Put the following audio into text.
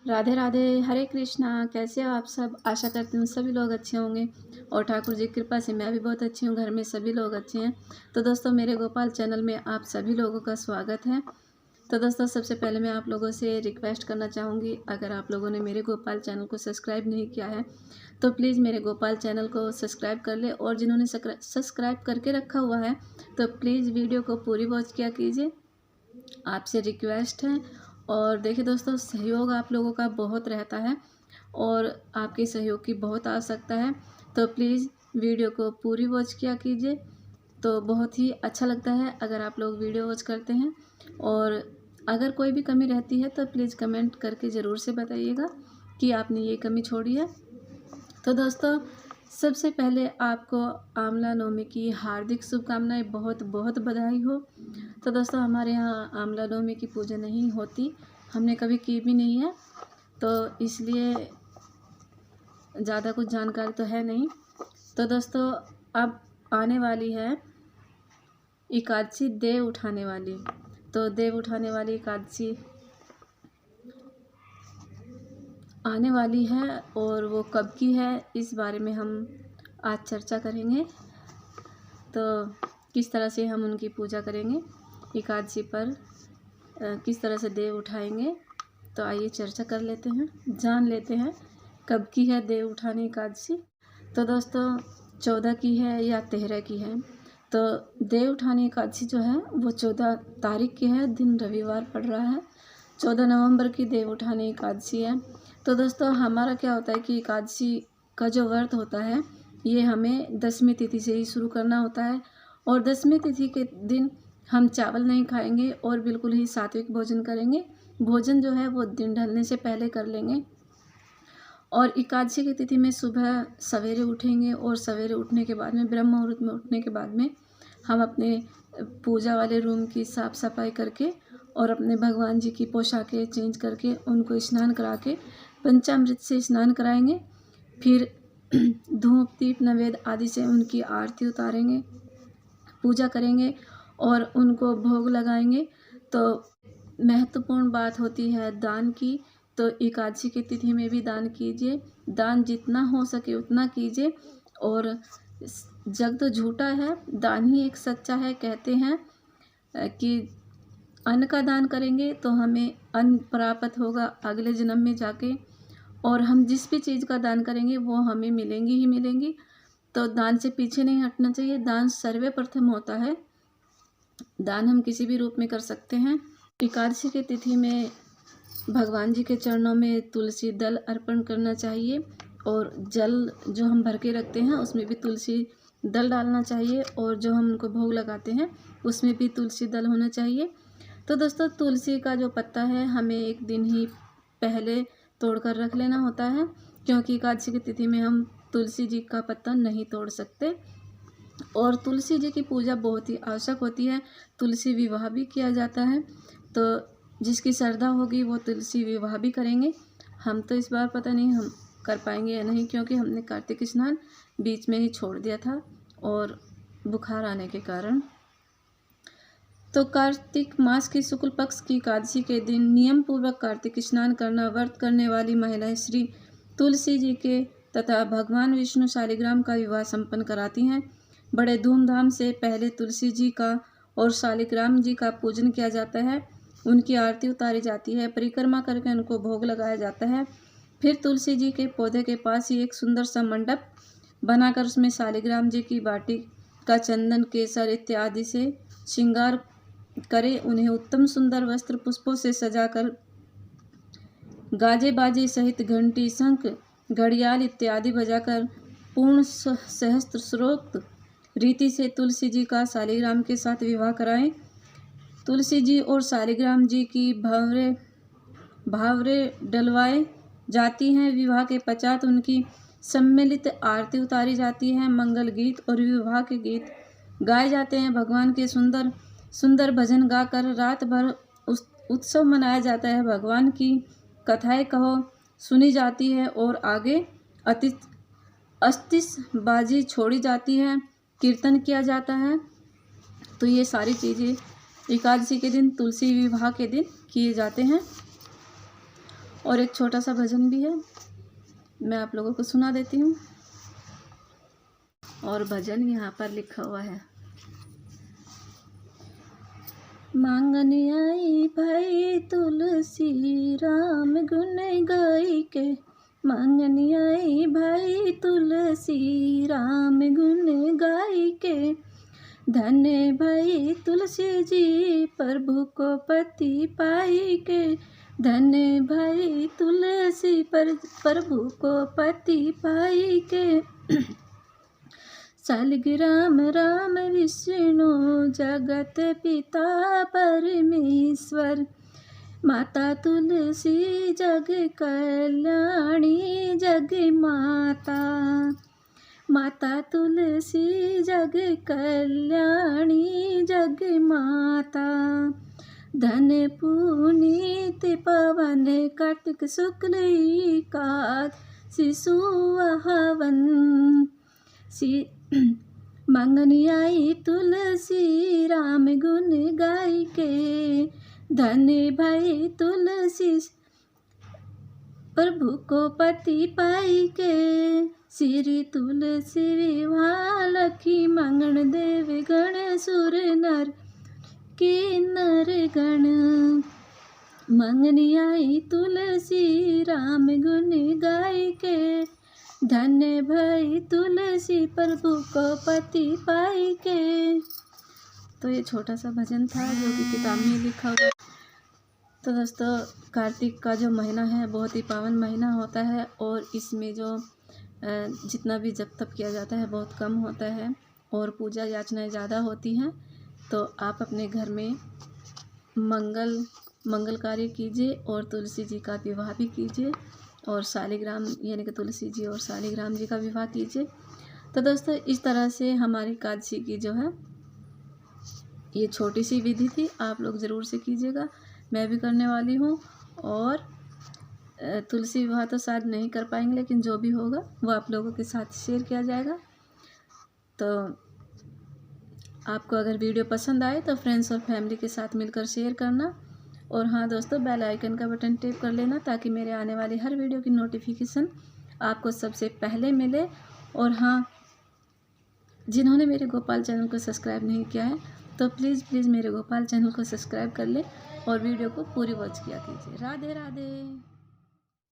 राधे राधे, हरे कृष्णा। कैसे हो आप सब? आशा करती हूँ सभी लोग अच्छे होंगे और ठाकुर जी की कृपा से मैं भी बहुत अच्छी हूँ। घर में सभी लोग अच्छे हैं। तो दोस्तों, मेरे गोपाल चैनल में आप सभी लोगों का स्वागत है। तो दोस्तों, सबसे पहले मैं आप लोगों से रिक्वेस्ट करना चाहूँगी, अगर आप लोगों ने मेरे गोपाल चैनल को सब्सक्राइब नहीं किया है तो प्लीज़ मेरे गोपाल चैनल को सब्सक्राइब कर ले, और जिन्होंने सब्सक्राइब करके रखा हुआ है तो प्लीज़ वीडियो को पूरी वॉच किया कीजिए, आपसे रिक्वेस्ट है। और देखिए दोस्तों, सहयोग आप लोगों का बहुत रहता है और आपके सहयोग की बहुत आवश्यकता है, तो प्लीज़ वीडियो को पूरी वॉच किया कीजिए। तो बहुत ही अच्छा लगता है अगर आप लोग वीडियो वॉच करते हैं, और अगर कोई भी कमी रहती है तो प्लीज़ कमेंट करके ज़रूर से बताइएगा कि आपने ये कमी छोड़ी है। तो दोस्तों, सबसे पहले आपको आंवला नवमी की हार्दिक शुभकामनाएं, बहुत बहुत बधाई हो। तो दोस्तों, हमारे यहाँ आंवला नवमी की पूजा नहीं होती, हमने कभी की भी नहीं है, तो इसलिए ज़्यादा कुछ जानकारी तो है नहीं। तो दोस्तों, अब आने वाली है एकादशी, देव उठाने वाली। तो देव उठाने वाली एकादशी आने वाली है, और वो कब की है इस बारे में हम आज चर्चा करेंगे। तो किस तरह से हम उनकी पूजा करेंगे एकादशी पर, किस तरह से देव उठाएंगे, तो आइए चर्चा कर लेते हैं, जान लेते हैं कब की है देव उठाने एकादशी। तो दोस्तों, 14 की है या 13 की है। तो देव उठाने एकादशी जो है वो 14 तारीख की है, दिन रविवार पड़ रहा है। 14 नवंबर की देव उठाने एकादशी है। तो दोस्तों, हमारा क्या होता है कि एकादशी का जो व्रत होता है ये हमें दशमी तिथि से ही शुरू करना होता है, और दशमी तिथि के दिन हम चावल नहीं खाएंगे और बिल्कुल ही सात्विक भोजन करेंगे। भोजन जो है वो दिन ढलने से पहले कर लेंगे, और एकादशी की तिथि में सुबह सवेरे उठेंगे, और सवेरे उठने के बाद में, ब्रह्म मुहूर्त में उठने के बाद में, हम अपने पूजा वाले रूम की साफ़ सफाई करके और अपने भगवान जी की पोशाकें चेंज करके उनको स्नान करा के पंचामृत से स्नान कराएंगे। फिर धूप दीप नैवेद्य आदि से उनकी आरती उतारेंगे, पूजा करेंगे और उनको भोग लगाएंगे। तो महत्वपूर्ण बात होती है दान की। तो एकादशी की तिथि में भी दान कीजिए, दान जितना हो सके उतना कीजिए। और जग तो झूठा है, दान ही एक सच्चा है। कहते हैं कि अन्न का दान करेंगे तो हमें अन्न प्राप्त होगा अगले जन्म में जाके, और हम जिस भी चीज़ का दान करेंगे वो हमें मिलेंगी ही मिलेंगी। तो दान से पीछे नहीं हटना चाहिए, दान सर्वप्रथम होता है। दान हम किसी भी रूप में कर सकते हैं। एकादशी की तिथि में भगवान जी के चरणों में तुलसी दल अर्पण करना चाहिए, और जल जो हम भर के रखते हैं उसमें भी तुलसी दल डालना चाहिए, और जो हम उनको भोग लगाते हैं उसमें भी तुलसी दल होना चाहिए। तो दोस्तों, तुलसी का जो पत्ता है हमें एक दिन ही पहले तोड़कर रख लेना होता है, क्योंकि एकादशी की तिथि में हम तुलसी जी का पत्ता नहीं तोड़ सकते। और तुलसी जी की पूजा बहुत ही आवश्यक होती है। तुलसी विवाह भी किया जाता है, तो जिसकी श्रद्धा होगी वो तुलसी विवाह भी करेंगे। हम तो इस बार पता नहीं हम कर पाएंगे या नहीं, क्योंकि हमने कार्तिक स्नान बीच में ही छोड़ दिया था और बुखार आने के कारण। तो कार्तिक मास की शुक्ल पक्ष की एकादशी के दिन नियम पूर्वक कार्तिक स्नान करना व्रत करने वाली महिलाएं श्री तुलसी जी के तथा भगवान विष्णु शालिग्राम का विवाह संपन्न कराती हैं। बड़े धूमधाम से पहले तुलसी जी का और शालिग्राम जी का पूजन किया जाता है, उनकी आरती उतारी जाती है, परिक्रमा करके उनको भोग लगाया जाता है। फिर तुलसी जी के पौधे के पास ही एक सुंदर सा मंडप बनाकर उसमें शालिग्राम जी की बाटी का चंदन केसर इत्यादि से श्रृंगार करे, उन्हें उत्तम सुंदर वस्त्र पुष्पों से सजाकर गाजे बाजे सहित घंटी शंख घड़ियाल इत्यादि बजाकर पूर्ण सहस्त्र श्रोक्त रीति से तुलसी जी का शालिग्राम के साथ विवाह कराएं। तुलसी जी और शालिग्राम जी की भावरे डलवाए जाती हैं। विवाह के पश्चात उनकी सम्मिलित आरती उतारी जाती है। मंगल गीत और विवाह के गीत गाए जाते हैं। भगवान के सुंदर सुंदर भजन गाकर रात भर उत्सव मनाया जाता है। भगवान की कथाएं कहो सुनी जाती है, और आगे आतिशबाजी छोड़ी जाती है, कीर्तन किया जाता है। तो ये सारी चीज़ें एकादशी के दिन, तुलसी विवाह के दिन किए जाते हैं। और एक छोटा सा भजन भी है, मैं आप लोगों को सुना देती हूँ। और भजन यहाँ पर लिखा हुआ है। मांगन आई भाई तुलसी राम गुण गाई के, मांगन आई भाई तुलसी राम गुण गाई के, धन भाई तुलसी जी प्रभु को पति पाई के, धन भाई तुलसी प्रभु को पति पाई के, शालिग्राम राम विष्णु जगत पिता परमेश्वर, माता तुलसी जग कल्याणी जग माता, माता तुलसी जग कल्याणी जग माता, धन पुनीत पवन कार्तिक शुक्ल एकादशी सुहावन, मांगनी आई तुलसी राम गुण गाई के, धन भाई तुलसी प्रभु को पति पाई के, श्री तुलसी विवाह लखी मंगन देव गण सुर नर किन्नर गण, मंगनी आई तुलसी राम गुण गाई के, धन्य भई तुलसी प्रभु को पति पाई के। तो ये छोटा सा भजन था जो कि किताब में लिखा हुआ। तो दोस्तों, कार्तिक का जो महीना है बहुत ही पावन महीना होता है और इसमें जो जितना भी जप तप किया जाता है बहुत कम होता है और पूजा याचनाएं ज़्यादा होती हैं। तो आप अपने घर में मंगल कार्य कीजिए और तुलसी जी का विवाह भी कीजिए और शालिग्राम यानी कि तुलसी जी और शालिग्राम जी का विवाह कीजिए। तो दोस्तों, इस तरह से हमारी एकादशी की जो है ये छोटी सी विधि थी, आप लोग ज़रूर से कीजिएगा, मैं भी करने वाली हूँ। और तुलसी विवाह तो शायद नहीं कर पाएंगे, लेकिन जो भी होगा वो आप लोगों के साथ शेयर किया जाएगा। तो आपको अगर वीडियो पसंद आए तो फ्रेंड्स और फैमिली के साथ मिलकर शेयर करना। और हाँ दोस्तों, बेल आइकन का बटन टैप कर लेना ताकि मेरे आने वाली हर वीडियो की नोटिफिकेशन आपको सबसे पहले मिले। और हाँ, जिन्होंने मेरे गोपाल चैनल को सब्सक्राइब नहीं किया है तो प्लीज़ मेरे गोपाल चैनल को सब्सक्राइब कर ले और वीडियो को पूरी वॉच किया कीजिए। राधे राधे।